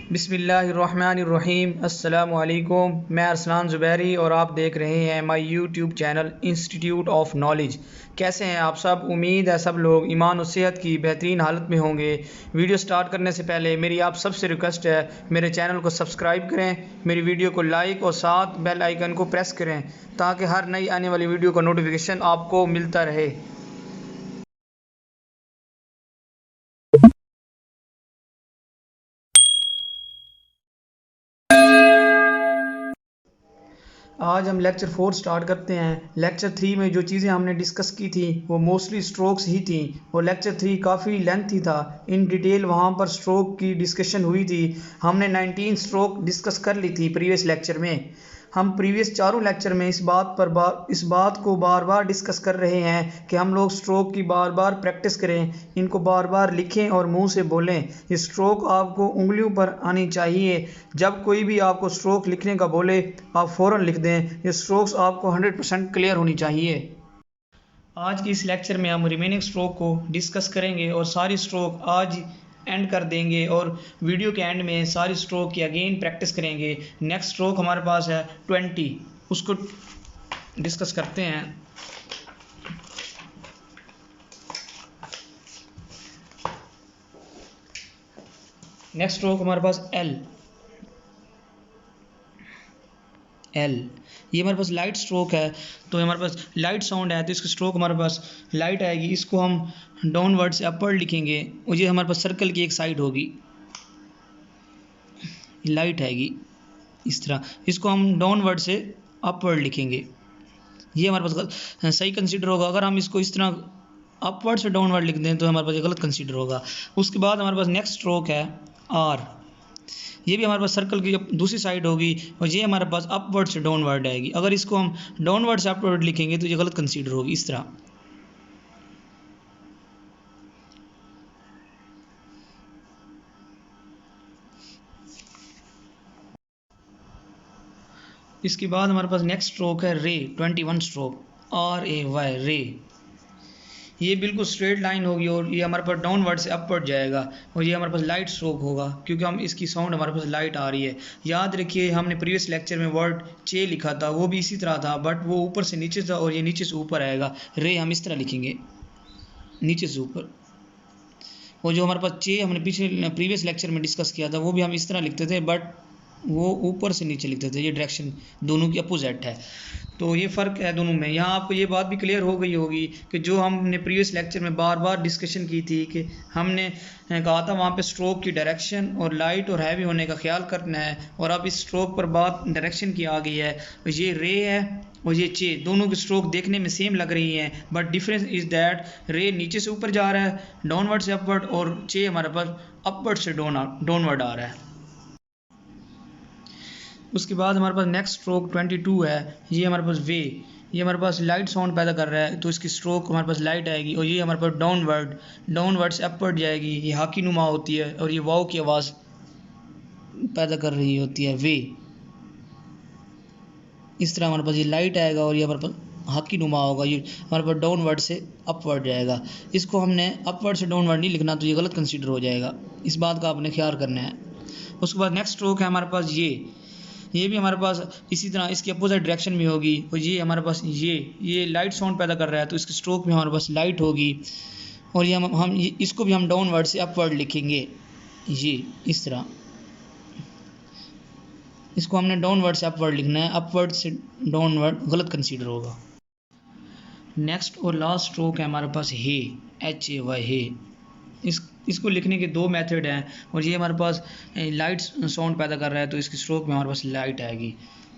बिस्मिल्लाहिर्रहमानिर्रहीम। अस्सलामुअलैकुम। मैं अरसलान ज़ुबैरी और आप देख रहे हैं my YouTube channel institute of knowledge. कैसे हैं आप सब? उम्मीद है सब लोग ईमान और सेहत की बेहतरीन हालत में होंगे। वीडियो स्टार्ट करने से पहले मेरी आप सबसे रिक्वेस्ट है, मेरे चैनल को सब्सक्राइब करें, मेरी वीडियो को लाइक और साथ बेल आइकन को प्रेस करें ताकि हर नई आने वाली वीडियो का नोटिफिकेशन आपको मिलता रहे। आज हम लेक्चर 4 स्टार्ट करते हैं। लेक्चर 3 में जो चीज़ें हमने डिस्कस की थी वो मोस्टली स्ट्रोक्स ही थी और लेक्चर 3 काफ़ी लेंथी था। इन डिटेल वहाँ पर स्ट्रोक की डिस्कशन हुई थी। हमने 19 स्ट्रोक डिस्कस कर ली थी प्रीवियस लेक्चर में। हम प्रीवियस चारों लेक्चर में इस बात को बार बार डिस्कस कर रहे हैं कि हम लोग स्ट्रोक की बार बार प्रैक्टिस करें, इनको बार बार लिखें और मुंह से बोलें। ये स्ट्रोक आपको उंगलियों पर आनी चाहिए। जब कोई भी आपको स्ट्रोक लिखने का बोले आप फ़ौरन लिख दें। ये स्ट्रोक्स आपको 100% क्लियर होनी चाहिए। आज की इस लेक्चर में हम रिमेनिंग स्ट्रोक को डिस्कस करेंगे और सारी स्ट्रोक आज एंड कर देंगे और वीडियो के एंड में सारी स्ट्रोक की अगेन प्रैक्टिस करेंगे। नेक्स्ट स्ट्रोक हमारे पास है 20, उसको डिस्कस करते हैं। नेक्स्ट स्ट्रोक हमारे पास एल। ये हमारे पास लाइट स्ट्रोक है, तो हमारे पास लाइट साउंड है तो इसकी स्ट्रोक हमारे पास लाइट आएगी। इसको हम डाउनवर्ड से अपवर्ड लिखेंगे और ये हमारे पास सर्कल की एक साइड होगी, लाइट आएगी इस तरह। इसको हम डाउनवर्ड से अपवर्ड लिखेंगे, ये हमारे पास सही कंसीडर होगा। अगर हम इसको इस तरह अपवर्ड से डाउनवर्ड लिख दें तो हमारे पास ये गलत कंसीडर होगा। उसके बाद हमारे पास नेक्स्ट स्ट्रोक है आर। ये भी हमारे पास सर्कल की दूसरी साइड होगी और ये हमारे पास अपवर्ड से डाउनवर्ड आएगी। अगर इसको हम डाउनवर्ड से अपवर्ड लिखेंगे तो ये गलत कंसीडर होगी इस तरह। इसके बाद हमारे पास नेक्स्ट स्ट्रोक है रे। 21 स्ट्रोक RAY रे। ये बिल्कुल स्ट्रेट लाइन होगी और ये हमारे पास डाउनवर्ड से अपवर्ड जाएगा और ये हमारे पास लाइट स्ट्रोक होगा क्योंकि हम इसकी साउंड हमारे पास लाइट आ रही है। याद रखिए हमने प्रीवियस लेक्चर में वर्ड चे लिखा था, वो भी इसी तरह था बट वो ऊपर से नीचे था और ये नीचे से ऊपर आएगा। रे हम इस तरह लिखेंगे, नीचे से ऊपर। और जो हमारे पास चे हमने प्रीवियस लेक्चर में डिस्कस किया था वो भी हम इस तरह लिखते थे बट वो ऊपर से नीचे लिखते थे। ये डायरेक्शन दोनों की अपोजिट है, तो ये फ़र्क है दोनों में। यहाँ आपको ये बात भी क्लियर हो गई होगी कि जो हमने प्रीवियस लेक्चर में बार बार डिस्कशन की थी कि हमने कहा था वहाँ पे स्ट्रोक की डायरेक्शन और लाइट और हैवी होने का ख्याल करना है। और अब इस स्ट्रोक पर बात डायरेक्शन की आ गई है। ये रे है और ये चे, दोनों की स्ट्रोक देखने में सेम लग रही हैं बट डिफरेंस इज़ दैट रे नीचे से ऊपर जा रहा है डाउनवर्ड से अपवर्ड और चे हमारे पास अपवर्ड से डाउनवर्ड आ रहा है। उसके बाद हमारे पास नेक्स्ट स्ट्रोक 22 है। ये हमारे पास वे, ये हमारे पास लाइट साउंड पैदा कर रहा है तो इसकी स्ट्रोक हमारे पास लाइट आएगी और ये हमारे पास डाउनवर्ड से अपवर्ड जाएगी। ये हाकी नुमा होती है और ये वाव की आवाज़ पैदा कर रही होती है वे। इस तरह हमारे पास ये लाइट आएगा और ये हमारे पास हाकी नुमा होगा। ये हमारे पास डाउनवर्ड से अपवर्ड जाएगा। इसको हमने अपवर्ड से डाउनवर्ड नहीं लिखना तो ये गलत कंसीडर हो जाएगा, इस बात का आपने ख्याल करना है। उसके बाद नेक्स्ट स्ट्रोक है हमारे पास ये भी हमारे पास इसी तरह इसकी अपोजिट डायरेक्शन में होगी और ये हमारे पास ये लाइट साउंड पैदा कर रहा है तो इसकी स्ट्रोक में हमारे पास लाइट होगी और ये हम इसको भी हम डाउनवर्ड से अपवर्ड लिखेंगे। ये इस तरह इसको हमने डाउनवर्ड से अपवर्ड लिखना है, अपवर्ड से डाउनवर्ड गलत कंसीडर होगा। नेक्स्ट और लास्ट स्ट्रोक है हमारे पास हे, HAY हे। इसको लिखने के दो मेथड हैं और ये हमारे पास लाइट साउंड पैदा कर रहा है तो इसकी स्ट्रोक में हमारे पास लाइट आएगी।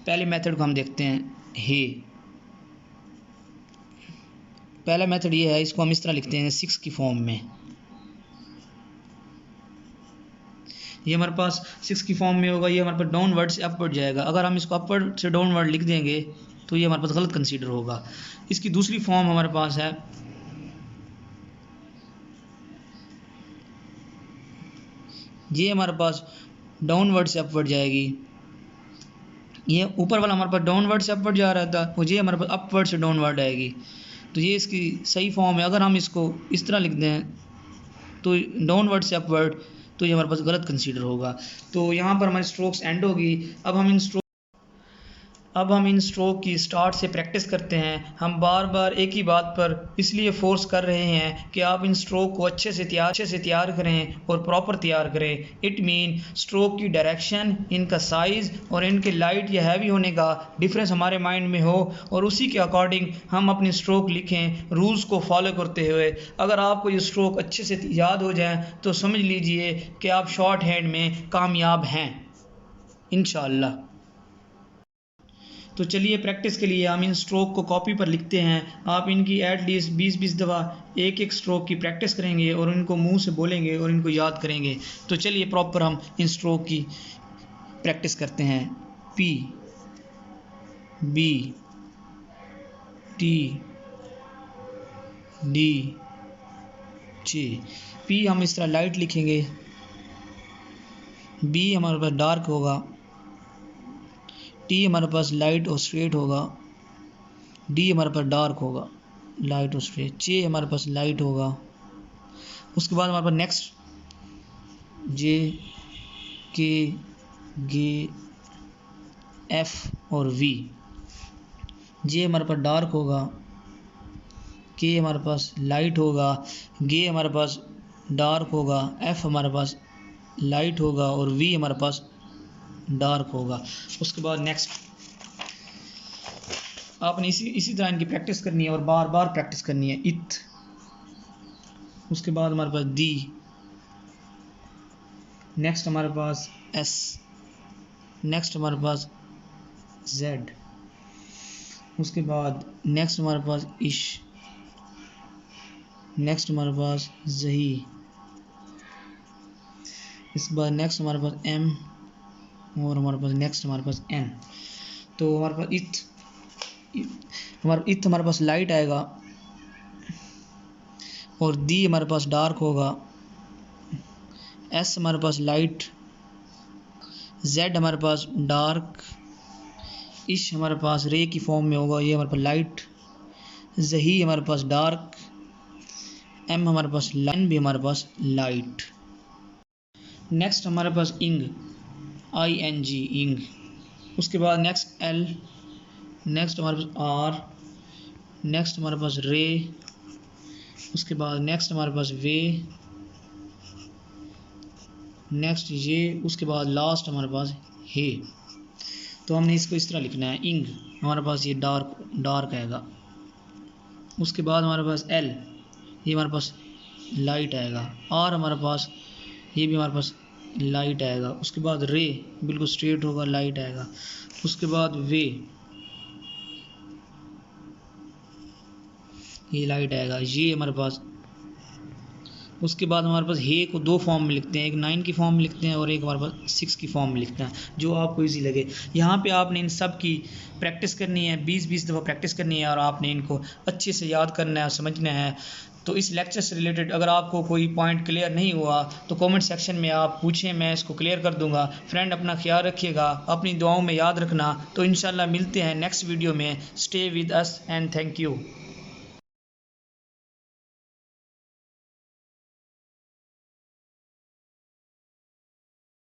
पहले मेथड को हम देखते हैं हे। पहला मेथड ये है, इसको हम इस तरह लिखते हैं 6 की फॉर्म में। ये हमारे पास 6 की फॉर्म में होगा। ये हमारे पास डाउनवर्ड से अपवर्ड जाएगा। अगर हम इसको अपवर्ड से डाउनवर्ड लिख देंगे तो ये हमारे पास गलत कंसीडर होगा। इसकी दूसरी फॉर्म हमारे पास है ये हमारे पास डाउनवर्ड से अपवर्ड जाएगी। ये ऊपर वाला हमारे पास डाउनवर्ड से अपवर्ड जा रहा था और ये हमारे पास अपवर्ड से डाउनवर्ड आएगी। तो ये इसकी सही फॉर्म है। अगर हम इसको इस तरह लिख दें तो डाउनवर्ड से अपवर्ड तो ये हमारे पास गलत कंसीडर होगा। तो यहाँ पर हमारी स्ट्रोक्स एंड होगी। अब हम इन स्ट्रोक की स्टार्ट से प्रैक्टिस करते हैं। हम बार बार एक ही बात पर इसलिए फोर्स कर रहे हैं कि आप इन स्ट्रोक को अच्छे से तैयार करें और प्रॉपर तैयार करें। इट मीन स्ट्रोक की डायरेक्शन, इनका साइज़ और इनके लाइट या हैवी होने का डिफरेंस हमारे माइंड में हो और उसी के अकॉर्डिंग हम अपनी स्ट्रोक लिखें, रूल्स को फॉलो करते हुए। अगर आपको ये स्ट्रोक अच्छे से याद हो जाए तो समझ लीजिए कि आप शॉर्ट हैंड में कामयाब हैं इंशाअल्लाह। तो चलिए प्रैक्टिस के लिए हम इन स्ट्रोक को कॉपी पर लिखते हैं। आप इनकी एटलीस्ट 20-20 दफ़ा एक स्ट्रोक की प्रैक्टिस करेंगे और इनको मुंह से बोलेंगे और इनको याद करेंगे। तो चलिए प्रॉपर हम इन स्ट्रोक की प्रैक्टिस करते हैं। P B T D J। P हम इस तरह लाइट लिखेंगे, B हमारे पास डार्क होगा, T हमारे पास लाइट और स्ट्रेट होगा, D हमारे पास डार्क होगा, लाइट और स्ट्रेट, J हमारे पास लाइट होगा। उसके बाद हमारे पास next J K G F और V। J हमारे पास डार्क होगा, K हमारे पास लाइट होगा, G हमारे पास डार्क होगा, F हमारे पास लाइट होगा और V हमारे पास डार्क होगा। उसके बाद नेक्स्ट आपने इसी तरह इनकी प्रैक्टिस करनी है और बार बार प्रैक्टिस करनी है। इथ, उसके बाद हमारे पास डी, नेक्स्ट हमारे पास एस, नेक्स्ट हमारे पास जेड, उसके बाद नेक्स्ट हमारे पास इश, नेक्स्ट हमारे पास जही, इसके बाद नेक्स्ट हमारे पास एम और हमारे पास नेक्स्ट हमारे पास एन। तो हमारे पास इथ हमारे पास लाइट आएगा और दी हमारे पास डार्क होगा, एस हमारे पास लाइट, जेड हमारे पास डार्क, इश हमारे पास रे की फॉर्म में होगा, ये हमारे पास लाइट, जही हमारे पास डार्क, एम हमारे पास लाइन भी हमारे पास लाइट। नेक्स्ट हमारे पास इंग, ING इंग। उसके बाद नेक्स्ट एल, नेक्स्ट हमारे पास आर, नेक्स्ट हमारे पास रे, उसके बाद नेक्स्ट हमारे पास वे, नेक्स्ट ये, उसके बाद लास्ट हमारे पास हे। तो हमने इसको इस तरह लिखना है। इंग हमारे पास ये डार्क आएगा, उसके बाद हमारे पास एल, ये हमारे पास लाइट आएगा, आर हमारे पास ये भी हमारे पास लाइट आएगा, उसके बाद रे बिल्कुल स्ट्रेट होगा, लाइट आएगा, उसके बाद वे ये लाइट आएगा, ये हमारे पास। उसके बाद हमारे पास हे को दो फॉर्म में लिखते हैं, एक 9 की फॉर्म में लिखते हैं और एक हमारे पास 6 की फॉर्म में लिखते हैं, जो आपको इजी लगे। यहाँ पे आपने इन सब की प्रैक्टिस करनी है, 20-20 दफ़ा प्रैक्टिस करनी है और आपने इनको अच्छे से याद करना है, समझना है। तो इस लेक्चर से रिलेटेड अगर आपको कोई पॉइंट क्लियर नहीं हुआ तो कमेंट सेक्शन में आप पूछें, मैं इसको क्लियर कर दूंगा। फ्रेंड अपना ख्याल रखिएगा, अपनी दुआओं में याद रखना। तो इंशाल्लाह मिलते हैं नेक्स्ट वीडियो में। Stay with us and thank you.